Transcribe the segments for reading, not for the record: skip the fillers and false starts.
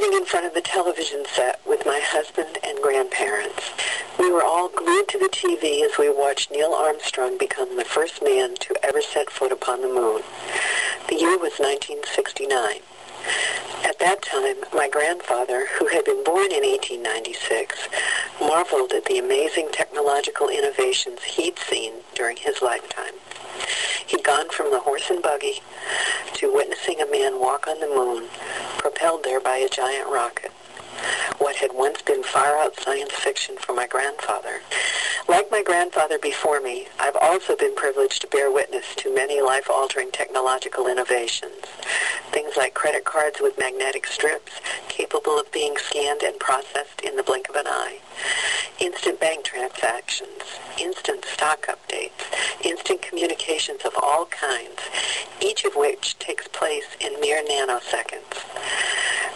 sitting in front of the television set with my husband and grandparents. We were all glued to the TV as we watched Neil Armstrong become the first man to ever set foot upon the moon. The year was 1969. At that time, my grandfather, who had been born in 1896, marveled at the amazing technological innovations he'd seen during his lifetime. He'd gone from the horse and buggy to witnessing a man walk on the moon, propelled there by a giant rocket. What had once been far-out science fiction for my grandfather. Like my grandfather before me, I've also been privileged to bear witness to many life-altering technological innovations. Things like credit cards with magnetic strips, capable of being scanned and processed in the blink of an eye. Instant bank transactions, instant stock updates, instant communications of all kinds, each of which takes place in mere nanoseconds.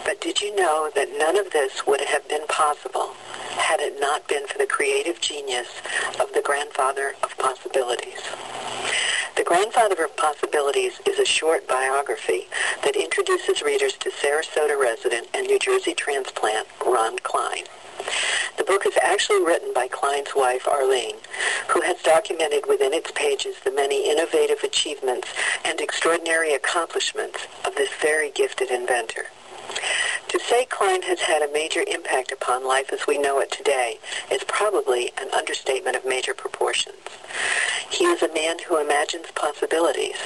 But did you know that none of this would have been possible had it not been for the creative genius of the grandfather of possibilities? The Grandfather of Possibilities is a short biography that introduces readers to Sarasota resident and New Jersey transplant Ron Klein. The book is actually written by Klein's wife, Arlene, who has documented within its pages the many innovative achievements and extraordinary accomplishments of this very gifted inventor. To say Klein has had a major impact upon life as we know it today is probably an understatement of major proportions. He is a man who imagines possibilities,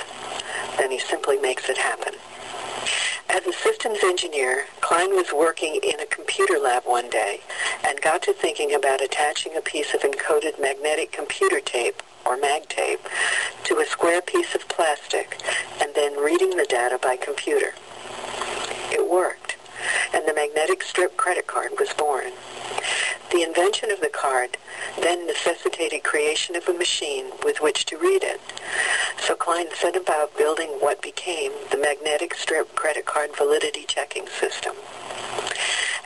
then he simply makes it happen. As a systems engineer, Klein was working in a computer lab one day and got to thinking about attaching a piece of encoded magnetic computer tape, or mag tape, to a square piece of plastic and then reading the data by computer. It worked, and the magnetic strip credit card was born. The invention of the card then necessitated creation of a machine with which to read it. So Klein set about building what became the magnetic strip credit card validity checking system.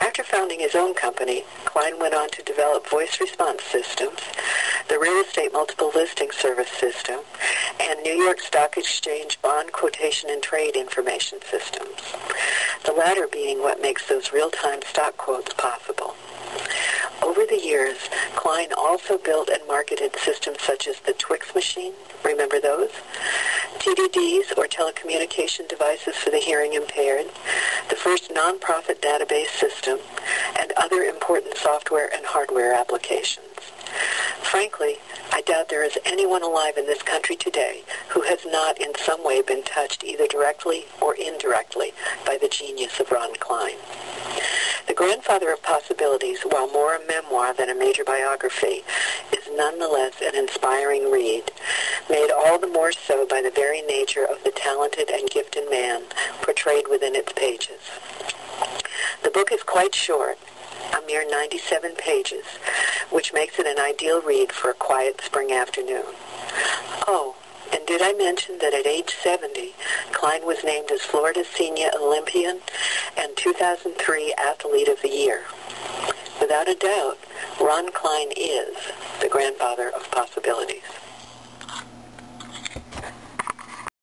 After founding his own company, Klein went on to develop voice response systems, the real estate multiple listing service system, and New York Stock Exchange bond quotation and trade information systems, the latter being what makes those real-time stock quotes possible. Over the years, Klein also built and marketed systems such as the Twix machine, remember those? TDDs, or telecommunication devices for the hearing impaired, the first non-profit database system, and other important software and hardware applications. Frankly, I doubt there is anyone alive in this country today who has not in some way been touched either directly or indirectly by the genius of Ron Klein. The Grandfather of Possibilities, while more a memoir than a major biography, is nonetheless an inspiring read, made all the more so by the very nature of the talented and gifted man portrayed within its pages. The book is quite short, a mere 97 pages, which makes it an ideal read for a quiet spring afternoon. Oh, and did I mention that at age 70, Klein was named as Florida's Senior Olympian and 2003 Athlete of the Year? Without a doubt, Ron Klein is the Grandfather of Possibilities.